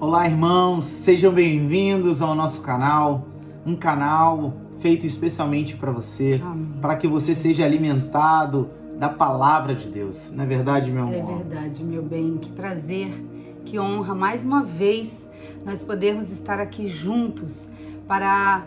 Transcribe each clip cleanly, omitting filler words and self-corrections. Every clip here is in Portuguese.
Olá, irmãos, sejam bem-vindos ao nosso canal, um canal feito especialmente para você, para que você seja alimentado da palavra de Deus. Não é verdade, meu amor? É verdade, meu bem. Que prazer, que honra mais uma vez nós podermos estar aqui juntos para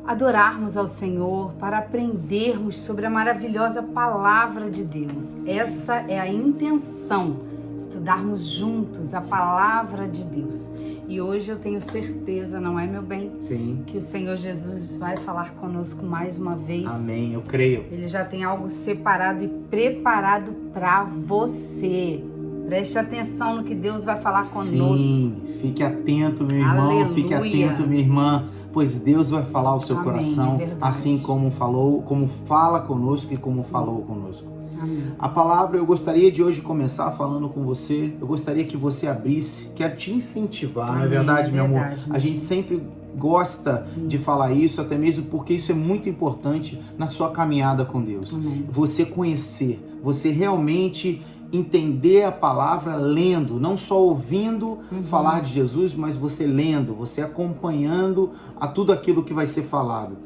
adorarmos ao Senhor, para aprendermos sobre a maravilhosa palavra de Deus. Essa é a intenção. Estudarmos juntos a palavra de Deus. E hoje eu tenho certeza, não é, meu bem? Sim. Que o Senhor Jesus vai falar conosco mais uma vez. Amém, eu creio. Ele já tem algo separado e preparado para você. Preste atenção no que Deus vai falar conosco. Sim, fique atento, meu irmão, Aleluia. Fique atento, minha irmã, pois Deus vai falar ao seu coração, é assim como fala conosco e como falou conosco. Amém. A palavra, eu gostaria de hoje começar falando com você, eu gostaria que você abrisse, quero te incentivar, Amém, não é verdade, meu amor? verdade. A gente sempre gosta de falar isso, até mesmo porque isso é muito importante na sua caminhada com Deus. Amém. Você conhecer, você realmente entender a palavra lendo, não só ouvindo falar de Jesus, mas você lendo, você acompanhando a tudo aquilo que vai ser falado.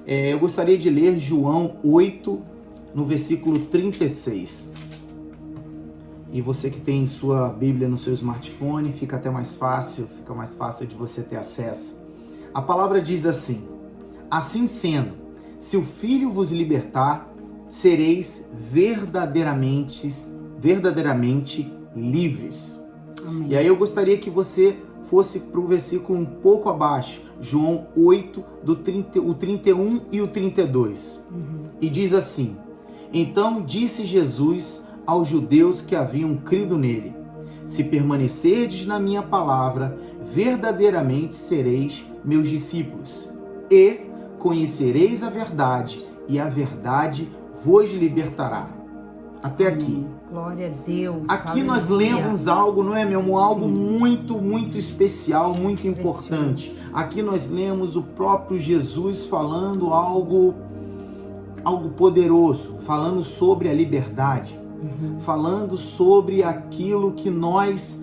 Eu gostaria de ler João 8, no versículo 36. E você que tem sua Bíblia no seu smartphone, fica mais fácil de você ter acesso. A palavra diz assim: assim sendo, se o Filho vos libertar, sereis verdadeiramente livres. Amém. E aí eu gostaria que você fosse para o versículo um pouco abaixo, João 8, o 31 e o 32. E diz assim: então disse Jesus aos judeus que haviam crido nele: se permanecerdes na minha palavra, verdadeiramente sereis meus discípulos, e conhecereis a verdade, e a verdade vos libertará. Até aqui. Glória a Deus. Aqui Aleluia. nós lemos algo, não é, meu amor? Algo muito, muito especial, muito importante. Aqui nós lemos o próprio Jesus falando algo poderoso, falando sobre a liberdade, falando sobre aquilo que nós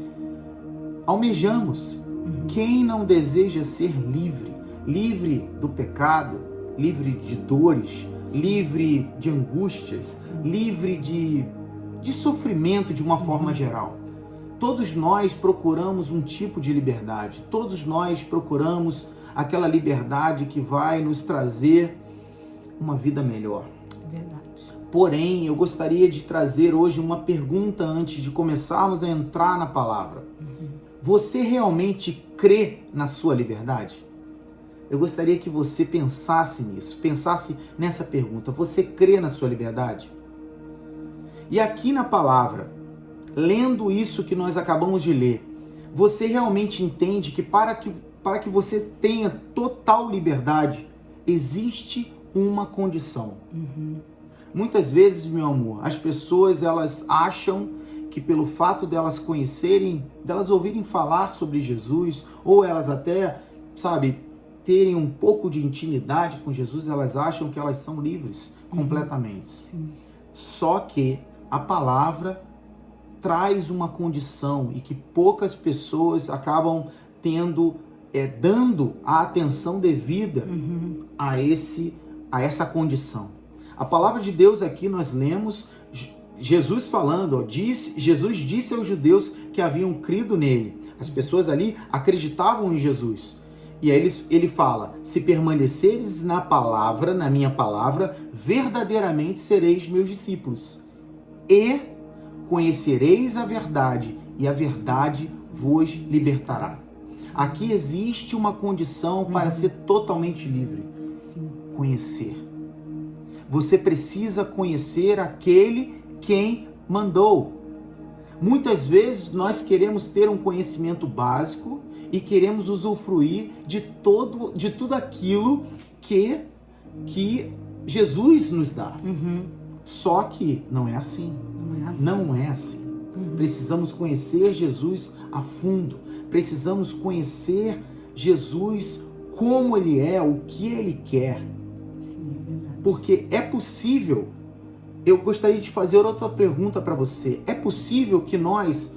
almejamos. Quem não deseja ser livre? Livre do pecado, livre de dores, livre de angústias, livre de sofrimento de uma forma geral. Todos nós procuramos um tipo de liberdade, todos nós procuramos aquela liberdade que vai nos trazer uma vida melhor. Verdade. Porém, eu gostaria de trazer hoje uma pergunta antes de começarmos a entrar na palavra. Você realmente crê na sua liberdade? Eu gostaria que você pensasse nisso, pensasse nessa pergunta. Você crê na sua liberdade? E aqui na palavra, lendo isso que nós acabamos de ler, você realmente entende que para que você tenha total liberdade, existe uma condição. Muitas vezes, meu amor, as pessoas elas acham que pelo fato delas conhecerem, delas ouvirem falar sobre Jesus, ou elas até, terem um pouco de intimidade com Jesus, elas acham que elas são livres completamente. Sim. Só que a palavra traz uma condição e que poucas pessoas acabam dando a atenção devida a essa condição. A palavra de Deus aqui nós lemos Jesus falando, Jesus disse aos judeus que haviam crido nele. As pessoas ali acreditavam em Jesus. E aí ele fala: se permaneceres na palavra, na minha palavra, verdadeiramente sereis meus discípulos. E conhecereis a verdade, e a verdade vos libertará. Aqui existe uma condição para ser totalmente livre. Sim. Conhecer. Você precisa conhecer aquele quem mandou. Muitas vezes nós queremos ter um conhecimento básico e queremos usufruir de tudo aquilo que Jesus nos dá. Só que não é assim. Não é assim. Precisamos conhecer Jesus a fundo. Precisamos conhecer Jesus como Ele é, o que Ele quer. Sim, é verdade. Porque é possível, eu gostaria de fazer outra pergunta para você. É possível que nós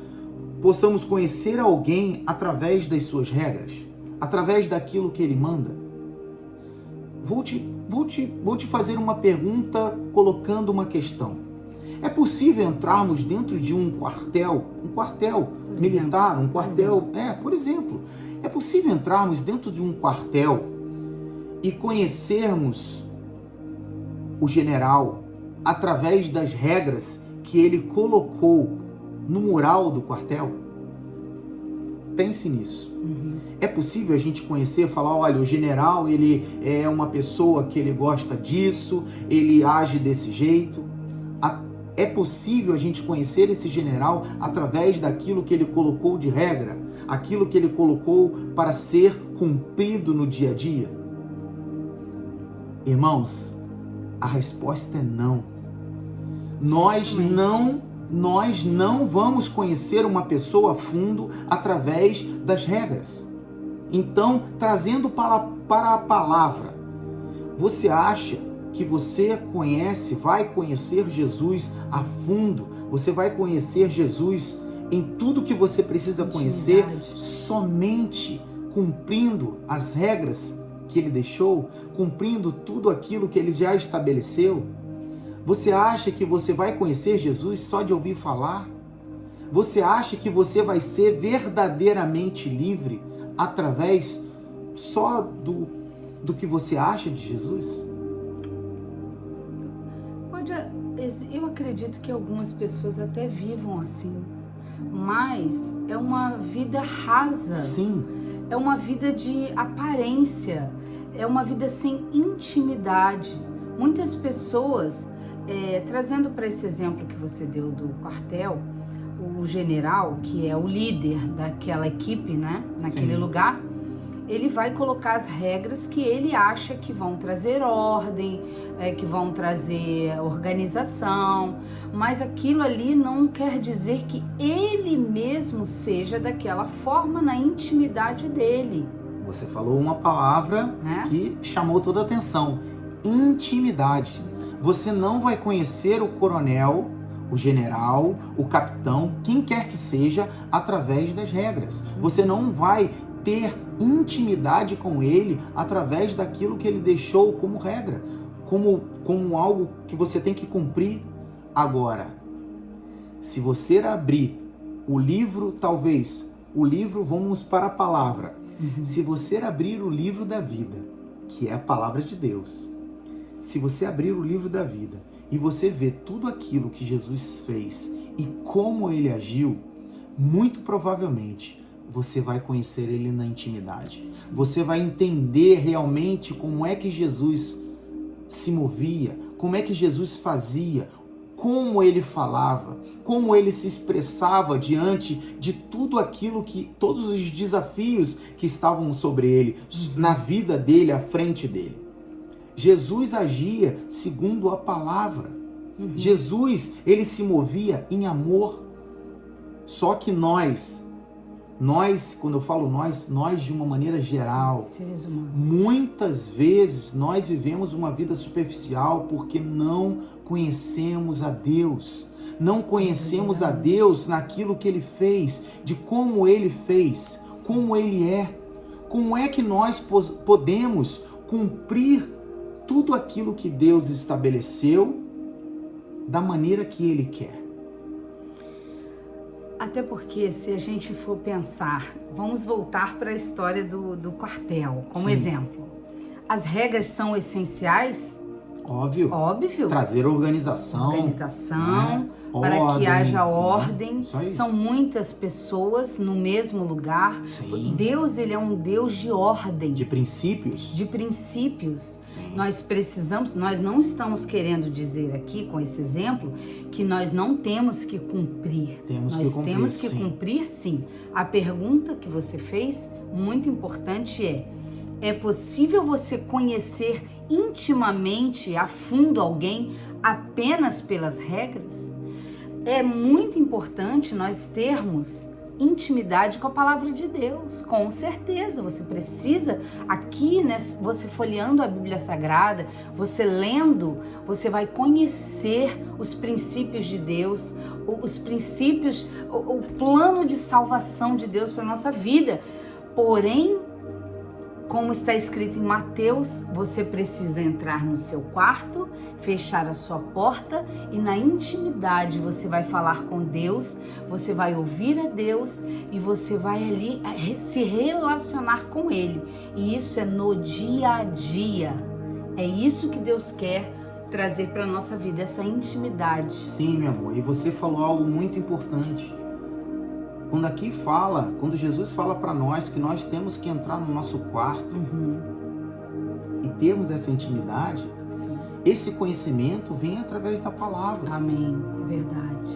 possamos conhecer alguém através das suas regras, através daquilo que ele manda? Vou te fazer uma pergunta colocando uma questão. É possível entrarmos dentro de um quartel militar, por exemplo, é possível entrarmos dentro de um quartel e conhecermos o general através das regras que ele colocou no mural do quartel? Pense nisso. É possível a gente conhecer, falar, olha, o general, ele é uma pessoa que ele gosta disso, ele age desse jeito. É possível a gente conhecer esse general através daquilo que ele colocou de regra, aquilo que ele colocou para ser cumprido no dia a dia? Irmãos, a resposta é não. Nós não vamos conhecer uma pessoa a fundo através das regras. Então, trazendo para a palavra, você acha que você vai conhecer Jesus a fundo? Você vai conhecer Jesus em tudo que você precisa conhecer somente cumprindo as regras que ele deixou, cumprindo tudo aquilo que ele já estabeleceu? Você acha que você vai conhecer Jesus só de ouvir falar? Você acha que você vai ser verdadeiramente livre através só do que você acha de Jesus? Eu acredito que algumas pessoas até vivam assim, mas é uma vida rasa. Sim. É uma vida de aparência, é uma vida sem intimidade. Muitas pessoas, trazendo para esse exemplo que você deu do quartel, o general, que é o líder daquela equipe, né, naquele Sim. lugar, ele vai colocar as regras que ele acha que vão trazer ordem, que vão trazer organização, mas aquilo ali não quer dizer que ele mesmo seja daquela forma na intimidade dele. Você falou uma palavra que chamou toda a atenção: intimidade. Você não vai conhecer o coronel, o general, o capitão, quem quer que seja, através das regras. Você não vai ter intimidade com ele através daquilo que ele deixou como regra, como algo que você tem que cumprir. Agora, se você abrir o livro, vamos para a palavra. Se você abrir o livro da vida, que é a palavra de Deus, se você abrir o livro da vida e você ver tudo aquilo que Jesus fez e como ele agiu, muito provavelmente você vai conhecer ele na intimidade. Você vai entender realmente como é que Jesus se movia, como é que Jesus fazia, como ele falava, como ele se expressava diante de tudo aquilo todos os desafios que estavam sobre ele, na vida dele, à frente dele. Jesus agia segundo a palavra. Jesus, ele se movia em amor. Só que nós, quando eu falo nós de uma maneira geral, seres humanos, muitas vezes nós vivemos uma vida superficial porque não conhecemos a Deus. Não conhecemos a Deus naquilo que ele fez, de como ele fez, como ele é. Como é que nós podemos cumprir tudo aquilo que Deus estabeleceu da maneira que ele quer? Até porque, se a gente for pensar, vamos voltar para a história do quartel, como exemplo. As regras são essenciais? Óbvio. Trazer organização. Para ordem, que haja ordem. São muitas pessoas no mesmo lugar. Sim. Deus, ele é um Deus de ordem. De princípios. Sim. Nós não estamos querendo dizer aqui, com esse exemplo, que nós não temos que cumprir. Temos que cumprir, sim. A pergunta que você fez, muito importante, é possível você conhecer intimamente, a fundo alguém apenas pelas regras? É muito importante nós termos intimidade com a palavra de Deus, com certeza. Você precisa, aqui, né, você folheando a Bíblia Sagrada, você lendo, você vai conhecer os princípios de Deus, os princípios, o plano de salvação de Deus para a nossa vida. Porém, como está escrito em Mateus, você precisa entrar no seu quarto, fechar a sua porta e na intimidade você vai falar com Deus, você vai ouvir a Deus e você vai ali se relacionar com Ele. E isso é no dia a dia. É isso que Deus quer trazer para a nossa vida, essa intimidade. Sim, meu amor, e você falou algo muito importante. Quando Jesus fala para nós que nós temos que entrar no nosso quarto e termos essa intimidade, Sim. Esse conhecimento vem através da palavra. Amém, verdade.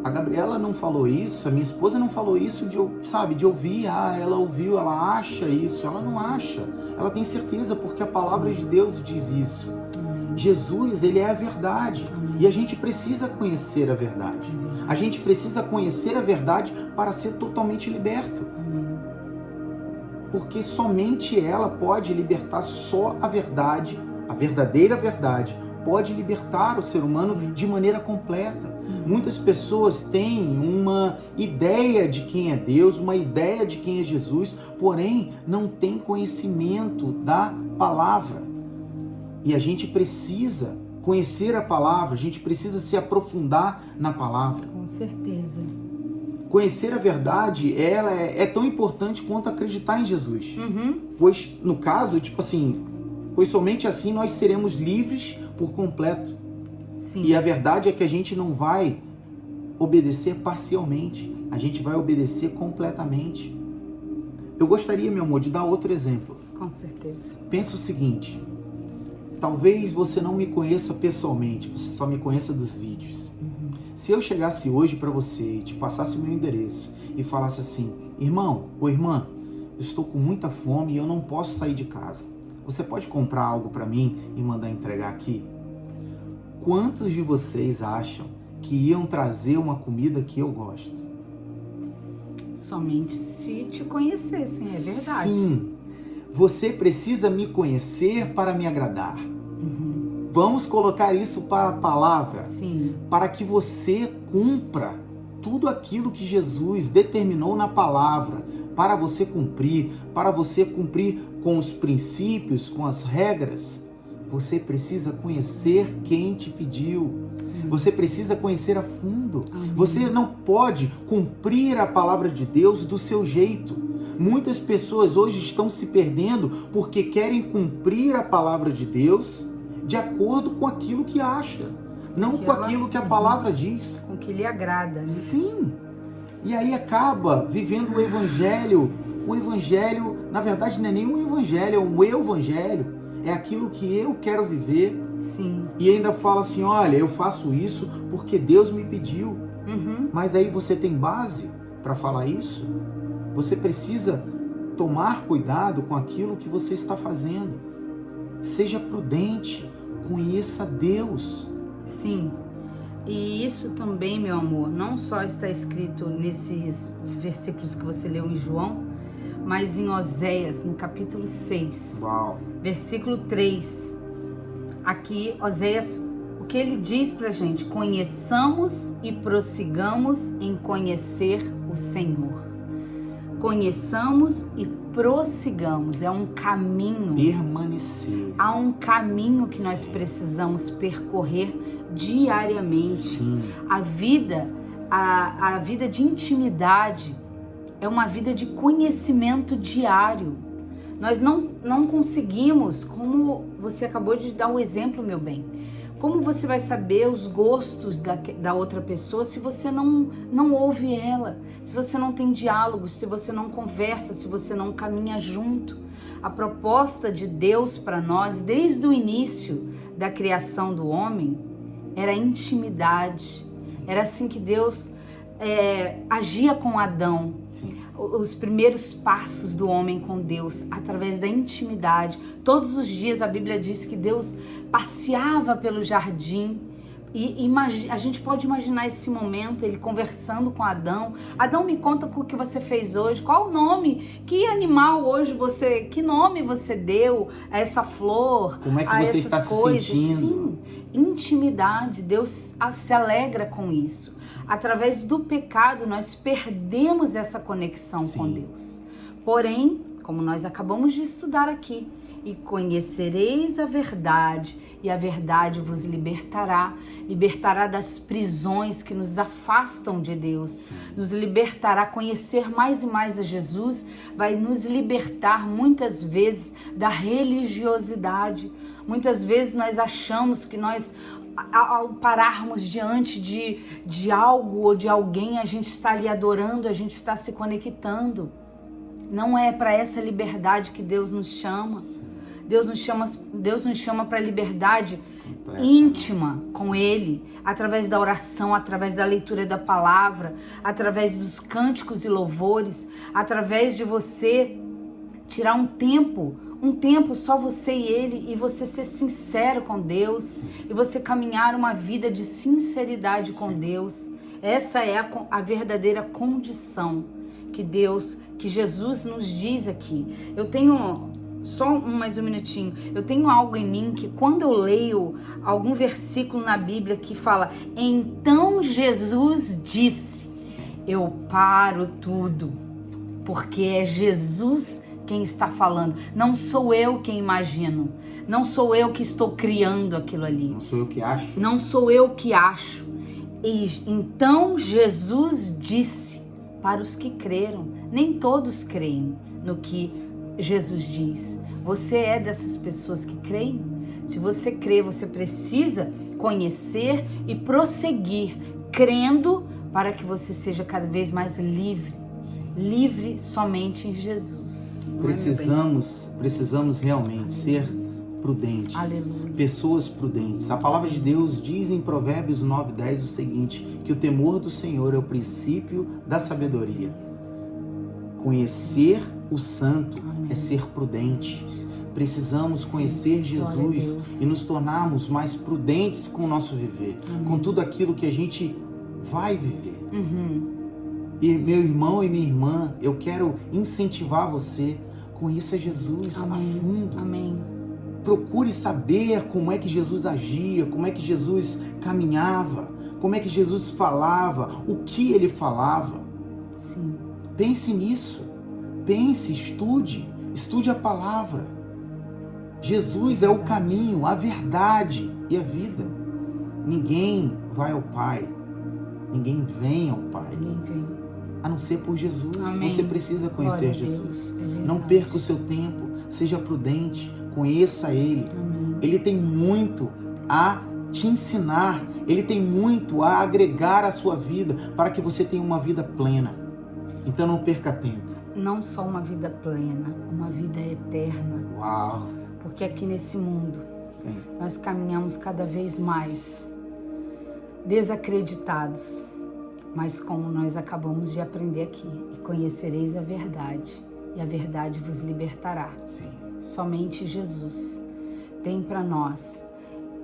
A Gabriela não falou isso, a minha esposa não falou isso de ouvir, ela ouviu, ela acha isso, ela não acha, ela tem certeza porque a palavra de Deus diz isso. Amém. Jesus, ele é a verdade. Amém. E a gente precisa conhecer a verdade. A gente precisa conhecer a verdade para ser totalmente liberto. Amém. Porque somente ela pode libertar, só a verdade, a verdadeira verdade, pode libertar o ser humano de maneira completa. Muitas pessoas têm uma ideia de quem é Deus, uma ideia de quem é Jesus, porém não têm conhecimento da palavra. E a gente precisa conhecer a palavra, a gente precisa se aprofundar na palavra. Com certeza. Conhecer a verdade, ela é tão importante quanto acreditar em Jesus. Pois, no caso, pois somente assim nós seremos livres por completo. Sim. E a verdade é que a gente não vai obedecer parcialmente, a gente vai obedecer completamente. Eu gostaria, meu amor, de dar outro exemplo. Com certeza. Pensa o seguinte, talvez você não me conheça pessoalmente, você só me conheça dos vídeos. Se eu chegasse hoje para você e te passasse o meu endereço e falasse assim, irmão ou irmã, eu estou com muita fome e eu não posso sair de casa. Você pode comprar algo para mim e mandar entregar aqui? Quantos de vocês acham que iam trazer uma comida que eu gosto? Somente se te conhecessem, é verdade. Sim, você precisa me conhecer para me agradar. Vamos colocar isso para a palavra. Sim. Para que você cumpra tudo aquilo que Jesus determinou na palavra, para você cumprir com os princípios, com as regras, você precisa conhecer quem te pediu. Você precisa conhecer a fundo. Amém. Você não pode cumprir a palavra de Deus do seu jeito. Muitas pessoas hoje estão se perdendo porque querem cumprir a palavra de Deus de acordo com aquilo que acha, não com aquilo que a palavra diz. Com o que lhe agrada. Né? Sim. E aí acaba vivendo o evangelho. O evangelho, na verdade, não é nem um evangelho, é um evangelho. É aquilo que eu quero viver. Sim. E ainda fala assim, olha, eu faço isso porque Deus me pediu. Mas aí você tem base para falar isso? Você precisa tomar cuidado com aquilo que você está fazendo. Seja prudente, conheça Deus. Sim. E isso também, meu amor, não só está escrito nesses versículos que você leu em João, mas em Oséias, no capítulo 6, Uau. versículo 3. Aqui, Oséias, o que ele diz pra gente? Conheçamos e prossigamos em conhecer o Senhor. Conheçamos e prossigamos, é um caminho. Permanecer. Há um caminho que nós precisamos percorrer diariamente. Sim. A vida de intimidade é uma vida de conhecimento diário. Nós não conseguimos, como você acabou de dar o exemplo, meu bem, como você vai saber os gostos da outra pessoa se você não ouve ela, se você não tem diálogos, se você não conversa, se você não caminha junto? A proposta de Deus para nós, desde o início da criação do homem, era intimidade. Era assim que Deus agia com Adão. Sim. Os primeiros passos do homem com Deus, através da intimidade. Todos os dias a Bíblia diz que Deus passeava pelo jardim E a gente pode imaginar esse momento, ele conversando com Adão. Adão, me conta o que você fez hoje. Qual o nome? Que animal hoje que nome você deu a essa flor? Como é que você está se sentindo? Sim, intimidade. Deus se alegra com isso. Através do pecado, nós perdemos essa conexão com Deus. Porém, como nós acabamos de estudar aqui, e conhecereis a verdade, e a verdade vos libertará das prisões que nos afastam de Deus, nos libertará. Conhecer mais e mais a Jesus vai nos libertar muitas vezes da religiosidade. Muitas vezes nós achamos que nós, ao pararmos diante de algo ou de alguém, a gente está ali adorando, a gente está se conectando. Não é para essa liberdade que Deus nos chama. Deus nos chama para a liberdade íntima com Ele, através da oração, através da leitura da palavra, através dos cânticos e louvores, através de você tirar um tempo só você e Ele, e você ser sincero com Deus, e você caminhar uma vida de sinceridade com Deus. Essa é a verdadeira condição que Jesus nos diz aqui. Eu tenho só mais um minutinho. Eu tenho algo em mim que, quando eu leio algum versículo na Bíblia que fala, então Jesus disse, eu paro tudo, porque é Jesus quem está falando. Não sou eu quem imagino. Não sou eu que estou criando aquilo ali. Não sou eu que acho. Não sou eu que acho. E então Jesus disse para os que creram. Nem todos creem no que Jesus diz. Você é dessas pessoas que creem? Se você crê, você precisa conhecer e prosseguir crendo para que você seja cada vez mais livre. Livre somente em Jesus. Precisamos realmente ser prudentes. Aleluia. Pessoas prudentes. A palavra de Deus diz em Provérbios 9:10 o seguinte, que o temor do Senhor é o princípio da sabedoria. Conhecer o santo é ser prudente. Precisamos conhecer Jesus e nos tornarmos mais prudentes com o nosso viver, com tudo aquilo que a gente vai viver. E meu irmão e minha irmã, eu quero incentivar você, conheça Jesus a fundo. Procure saber como é que Jesus agia, como é que Jesus caminhava, como é que Jesus falava, o que ele falava. Pense nisso. Pense, estude a palavra. Jesus é o caminho, a verdade e a vida. Ninguém vai ao Pai, ninguém vem ao Pai, a não ser por Jesus. Você precisa conhecer Jesus. Não perca o seu tempo, seja prudente, conheça Ele. Ele tem muito a te ensinar, Ele tem muito a agregar à sua vida para que você tenha uma vida plena. Então não perca tempo. Não só uma vida plena, uma vida eterna. Uau! Porque aqui nesse mundo, nós caminhamos cada vez mais desacreditados. Mas como nós acabamos de aprender aqui, e conhecereis a verdade, e a verdade vos libertará. Somente Jesus tem para nós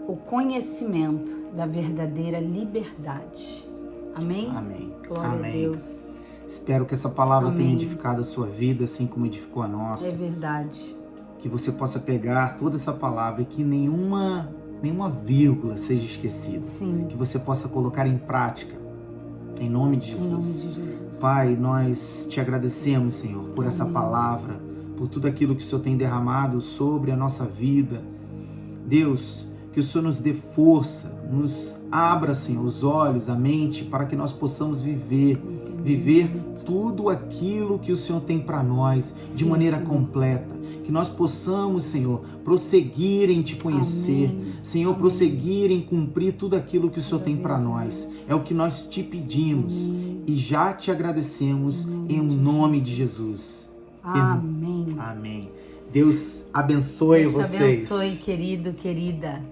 o conhecimento da verdadeira liberdade. Amém? Glória a Deus. Espero que essa palavra tenha edificado a sua vida, assim como edificou a nossa. É verdade. Que você possa pegar toda essa palavra e que nenhuma vírgula seja esquecida. Que você possa colocar em prática. Em nome de Jesus. Em nome de Jesus. Pai, nós te agradecemos, Senhor, por essa palavra, por tudo aquilo que o Senhor tem derramado sobre a nossa vida. Deus, que o Senhor nos dê força, nos abra, Senhor, os olhos, a mente, para que nós possamos viver tudo aquilo que o Senhor tem para nós de maneira completa. Que nós possamos, Senhor, prosseguir em te conhecer. Senhor, prosseguir em cumprir tudo aquilo que o Senhor tem para nós. É o que nós te pedimos e já te agradecemos em nome de Jesus. Amém. Deus abençoe vocês. Deus abençoe, querido, querida.